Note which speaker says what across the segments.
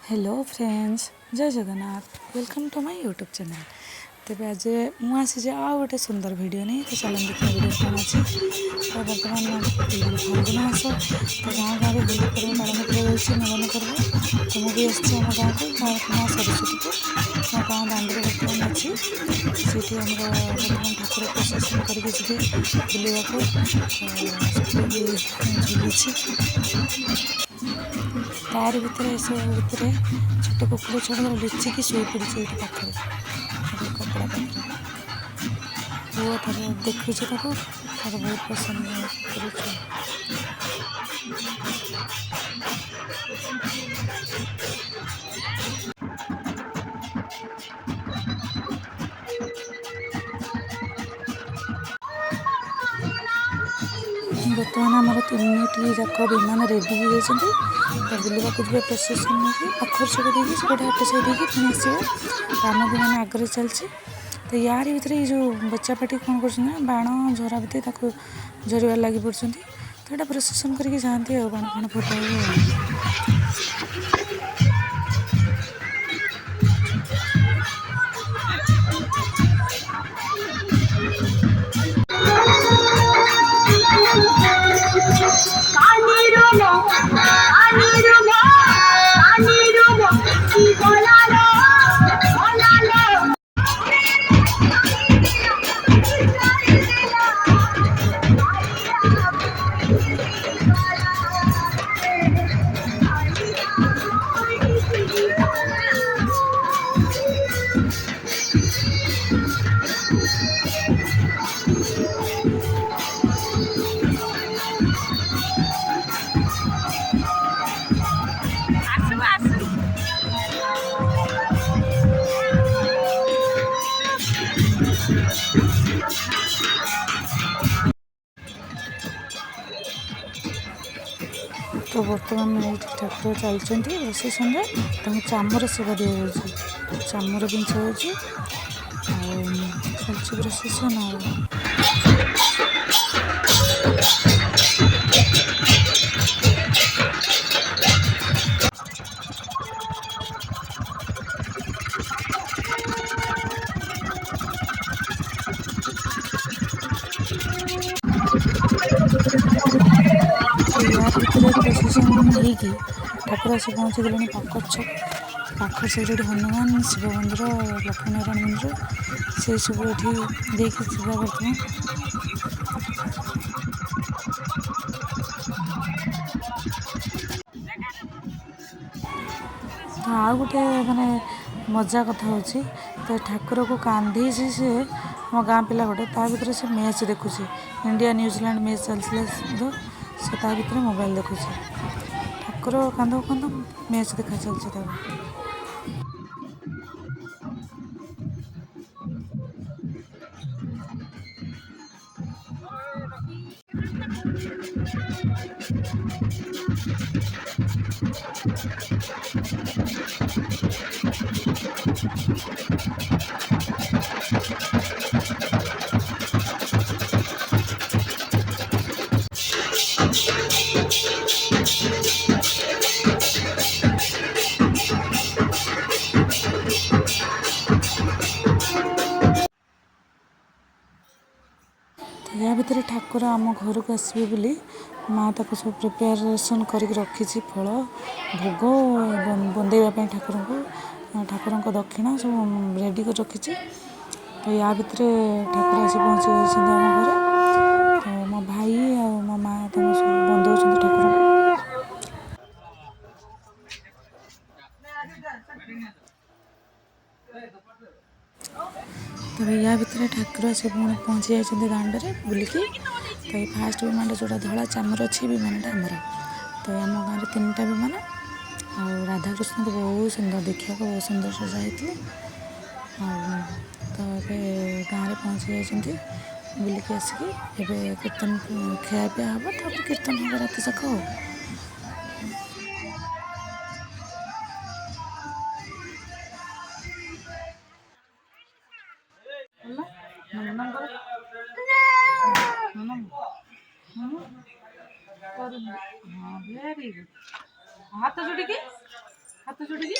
Speaker 1: Hello friends, जय Jagannath. Welcome to my YouTube channel. तेज आज मुझे गोटे सुंदर वीडियो नहीं तो चलन देखिए वीडियो कौन अच्छी। तो बर्तमान फाल्गुन मास तो गाँ गाँव में होली पर्व पालन मिलन पर्व। तो मुझे आम गाँव को माँ सरस्वती को मो गाँ दाण्डे बर्तमान अच्छी सीठी आम बर्तमान ठाकुर प्रसेसन करके बुलवा को झुलुची तार भितर सब भितर छोट कुकुर छुआ लुचिकी शोई पड़ी पाखे कपड़ा पाखे पुआ तार देखुचे तार बहुत पसंद कर बर्तमान आमर तीन जाक विमान रेडी हो जाती बुलवा को जी प्रोसेसन पाखर छक देखिए से गोटे हाट साइड पुणी आसो राम विमान आगे चलती। तो यार भितर ये जो बच्चा पाटी कौन कर बाण झरा भितर झरबार लगी पड़ते तो यहाँ प्रोसेसन करके जाती बाण फाण फुटा तो बर्तमान ये ठाकुर चलते प्रोसेसन चामर सेवा दि जाए चामर जिनस हो चलती प्रोसेसन प्रोसेसन होगी ठाकुर आसी पहुँची गले पाख साइड हनुमान शिव मंदिर लक्ष्मी नारायण मंदिर से सब ये देखिए बर्तमान तो आ गोटे माने मजा कथा होची तो ठाकुर को कांधी से मो गाँ पिला गोटे ता भीतर से मैच देखुची इंडिया न्यूजीलैंड मैच चलता से ता भीतर मोबाइल देखुची ठाकुर कांध कांध मैच देखा चलती या भितर ठाकुर आम घर को आसबे बोली माँ ताको सब प्रिपेरेसन करके रखी फल भोग बंदेवाई ठाकुर को दक्षिणा सब रेडी कर रखी। तो या भितर ठाकुर आसी पहुँची गए आम घर तो मो भाई आ मो माँ तुम सब बंदे ठाकुर तो या भितर ठाकुर आसी पहुँची जाती दाण्डे बुलिकी। तो ये फास्ट विमान जोड़ा धला चामर अच्छी विमानटा आमर तो आम गाँव में 3टा विमान आ राधाकृष्ण तो बहुत सुंदर देखा बहुत सुंदर सजा होती तो ये गाँव में पहुँची जाती बुलिकी आसिक एवं कीर्तन खायापिया हम तो कीर्तन हम रात जाक हाँ वेरी गुड हाथ जोड़ के ହାତ ଯୋଡ଼ିକି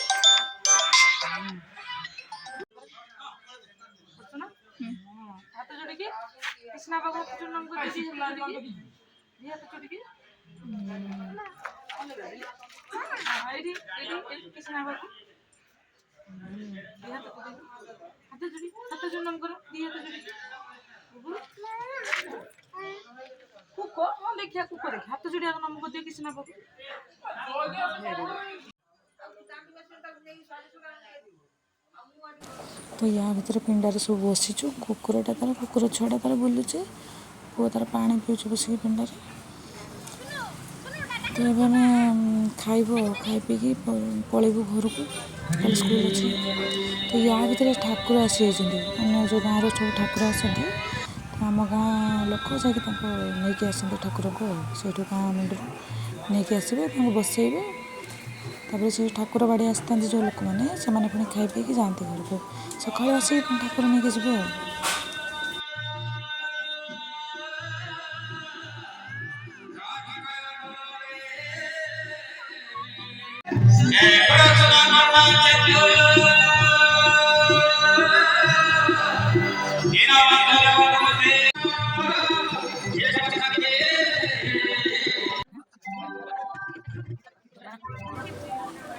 Speaker 1: ହାତ ଯୋଡ଼ିକି କୃଷ୍ଣା ବାବୁ ଚୁନମକୁ ଦିଦି ହାତ ଯୋଡ଼ିକି ଏଇଠି କୃଷ୍ଣା ବାବୁ ହାତ ଯୋଡ଼ି ହାତ ଚୁନମ କର ଦି ହାତ ଯୋଡ଼ିକି କୁକ ହଁ ଦେଖିଆ କୁକ ଦେଖ ହାତ ଯୋଡ଼ି ଆଗ ନମକୁ ଦିଅ କୃଷ୍ଣା ବାବୁ तो या भितर पिंडार सब बसीचु कुकुरटा तार कुकुर छुआटा तार बुलुचे पुओ तार पानी पीछे बसिक पिंडार तो ये आम खाइब खाई पीकी पलैबू घर को कल स्कूल अच्छे तो या भितर ठाकुर आसी जाइए अन्य जो गाँव सब ठाकुर आसती तो आम गाँ लोक जाकि नहीं आसते ठाकुर को से गाँ मुंडर नहीं आसवे बसैबे तापर से ठाकुर बाड़ी आसता जो लोक मैंने से पुणी खाई पीकी जाती घर को सका आस ठाकुर नहीं जी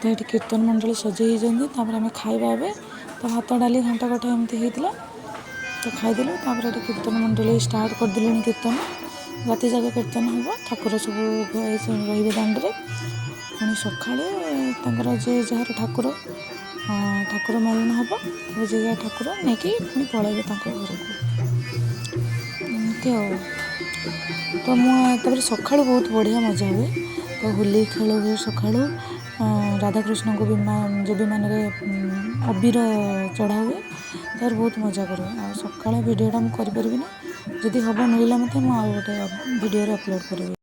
Speaker 1: तो ये कीर्तन मंडली सजे आम खाଇବା ए तो भात डाली घंटा कटा एमती होता तो खाईदेलु ये कीर्तन मंडली स्टार्ट करदेलु कीर्तन राति जाक कीर्तन हम ठाकुर सब रे दाण्डे पुणी सका जे जार ठाकुर ठाकुर मालन हम जे जार ठाकुर नहीं कि पुणी पलैबे घर को एमती तो मुझे सका बहुत बढ़िया मजा हुए तो होली खेल हुए सका राधाकृष्ण को जो विमान अबीर चढ़ा हुए तार बहुत मजा करूँ आ सका भिडटा मुझे करें जदि हम मिलला मत मुझे गोटे भिडियो अपलोड करी।